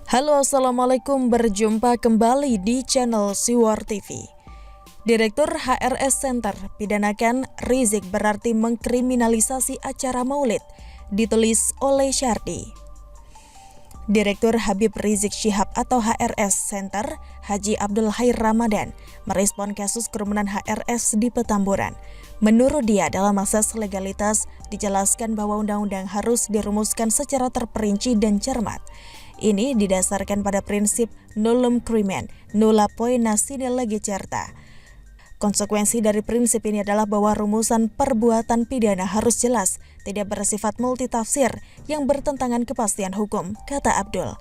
Halo, Assalamualaikum, berjumpa kembali di channel Siwar TV. Direktur HRS Center pidanakan Rizik berarti mengkriminalisasi acara maulid, ditulis oleh Syardi. Direktur Habib Rizik Syihab atau HRS Center, Haji Abdul Khair Ramadan, merespon kasus kerumunan HRS di Petamburan. Menurut dia, dalam asas legalitas, dijelaskan bahwa undang-undang harus dirumuskan secara terperinci dan cermat. Ini didasarkan pada prinsip nullum crimen, nulla poena sine lege certa. Konsekuensi dari prinsip ini adalah bahwa rumusan perbuatan pidana harus jelas, tidak bersifat multitafsir yang bertentangan kepastian hukum, kata Abdul.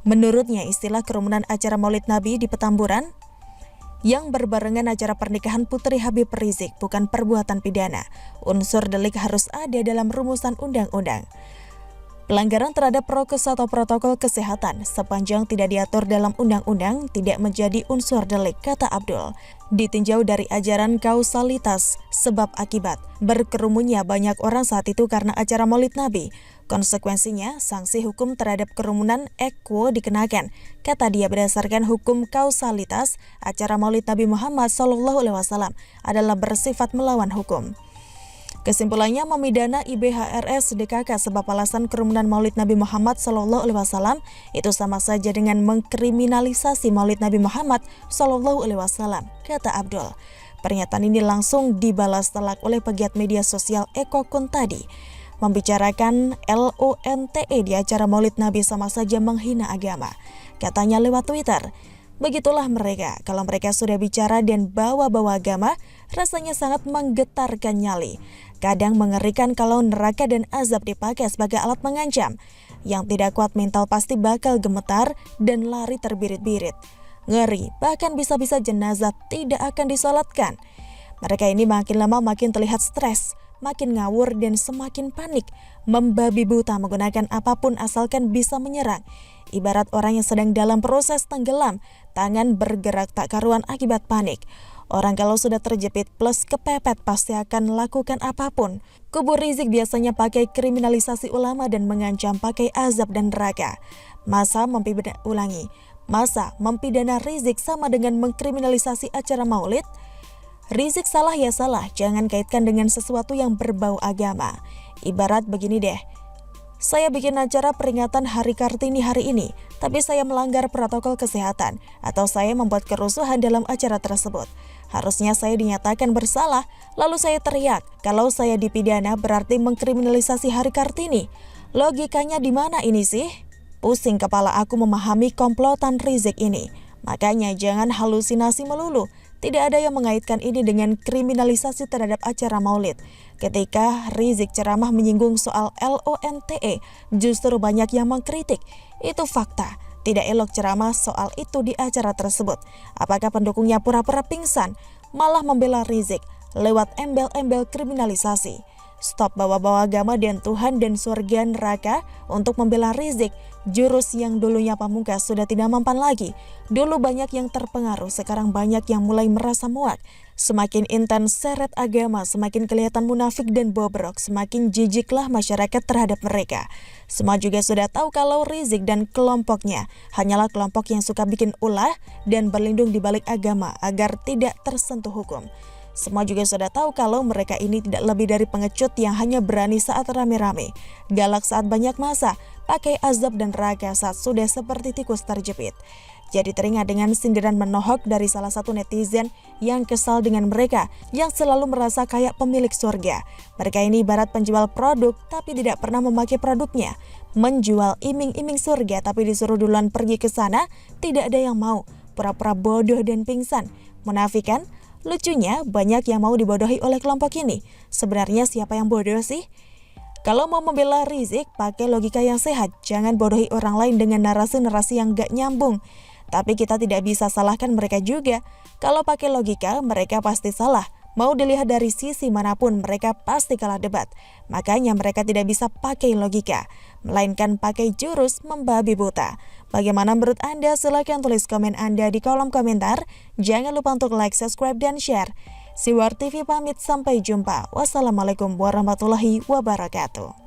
Menurutnya, istilah kerumunan acara Maulid Nabi di Petamburan yang berbarengan acara pernikahan Putri Habib Rizik bukan perbuatan pidana. Unsur delik harus ada dalam rumusan undang-undang. Pelanggaran terhadap prokes atau protokol kesehatan sepanjang tidak diatur dalam undang-undang tidak menjadi unsur delik, kata Abdul. Ditinjau dari ajaran kausalitas sebab akibat, berkerumunnya banyak orang saat itu karena acara Maulid Nabi. Konsekuensinya, sanksi hukum terhadap kerumunan equo dikenakan, kata dia. Berdasarkan hukum kausalitas, acara Maulid Nabi Muhammad SAW adalah bersifat melawan hukum. Kesimpulannya, memidana IBHRS DKK sebab alasan kerumunan Maulid Nabi Muhammad SAW itu sama saja dengan mengkriminalisasi Maulid Nabi Muhammad SAW, kata Abdul. Pernyataan ini langsung dibalas telak oleh pegiat media sosial Eko Kuntadi. Membicarakan LONTE di acara Maulid Nabi sama saja menghina agama, katanya lewat Twitter. Begitulah mereka, kalau mereka sudah bicara dan bawa-bawa agama, rasanya sangat menggetarkan nyali. Kadang mengerikan kalau neraka dan azab dipakai sebagai alat mengancam. Yang tidak kuat mental pasti bakal gemetar dan lari terbirit-birit. Ngeri, bahkan bisa-bisa jenazah tidak akan disolatkan. Mereka ini makin lama makin terlihat stres, makin ngawur dan semakin panik, membabi buta menggunakan apapun asalkan bisa menyerang. Ibarat orang yang sedang dalam proses tenggelam, tangan bergerak tak karuan akibat panik. Orang kalau sudah terjepit plus kepepet pasti akan lakukan apapun. Kubu Rizik biasanya pakai kriminalisasi ulama dan mengancam pakai azab dan neraka. Masa mempidana Rizik sama dengan mengkriminalisasi acara maulid? Rizik salah ya salah, jangan kaitkan dengan sesuatu yang berbau agama. Ibarat begini deh, saya bikin acara peringatan Hari Kartini hari ini, tapi saya melanggar protokol kesehatan, atau saya membuat kerusuhan dalam acara tersebut. Harusnya saya dinyatakan bersalah, lalu saya teriak, kalau saya dipidana berarti mengkriminalisasi Hari Kartini. Logikanya di mana ini sih? Pusing kepala aku memahami komplotan Rizik ini. Makanya jangan halusinasi melulu. Tidak ada yang mengaitkan ini dengan kriminalisasi terhadap acara maulid. Ketika Rizik ceramah menyinggung soal LONTE, justru banyak yang mengkritik. Itu fakta. Tidak elok ceramah soal itu di acara tersebut. Apakah pendukungnya pura-pura pingsan, malah membela Rizik lewat embel-embel kriminalisasi? Stop bawa-bawa agama dan Tuhan dan surga neraka untuk membela Rizik. Jurus yang dulunya pamungkas sudah tidak mempan lagi. Dulu banyak yang terpengaruh, sekarang banyak yang mulai merasa muak. Semakin intens seret agama, semakin kelihatan munafik dan bobrok, semakin jijiklah masyarakat terhadap mereka. Semua juga sudah tahu kalau Rizik dan kelompoknya hanyalah kelompok yang suka bikin ulah dan berlindung di balik agama agar tidak tersentuh hukum. Semua juga sudah tahu kalau mereka ini tidak lebih dari pengecut yang hanya berani saat rame-rame, galak saat banyak massa, pakai azab dan neraka saat sudah seperti tikus terjepit. Jadi teringat dengan sindiran menohok dari salah satu netizen yang kesal dengan mereka, yang selalu merasa kayak pemilik surga. Mereka ini ibarat penjual produk tapi tidak pernah memakai produknya. Menjual iming-iming surga tapi disuruh duluan pergi ke sana, tidak ada yang mau. Pura-pura bodoh dan pingsan. Munafikan? Lucunya, banyak yang mau dibodohi oleh kelompok ini. Sebenarnya siapa yang bodoh sih? Kalau mau membela Rizik, pakai logika yang sehat. Jangan bodohi orang lain dengan narasi-narasi yang gak nyambung. Tapi kita tidak bisa salahkan mereka juga. Kalau pakai logika, mereka pasti salah. Mau dilihat dari sisi manapun, mereka pasti kalah debat. Makanya mereka tidak bisa pakai logika, melainkan pakai jurus membabi buta. Bagaimana menurut Anda? Silahkan tulis komen Anda di kolom komentar. Jangan lupa untuk like, subscribe, dan share. Siwar TV pamit, sampai jumpa. Wassalamualaikum warahmatullahi wabarakatuh.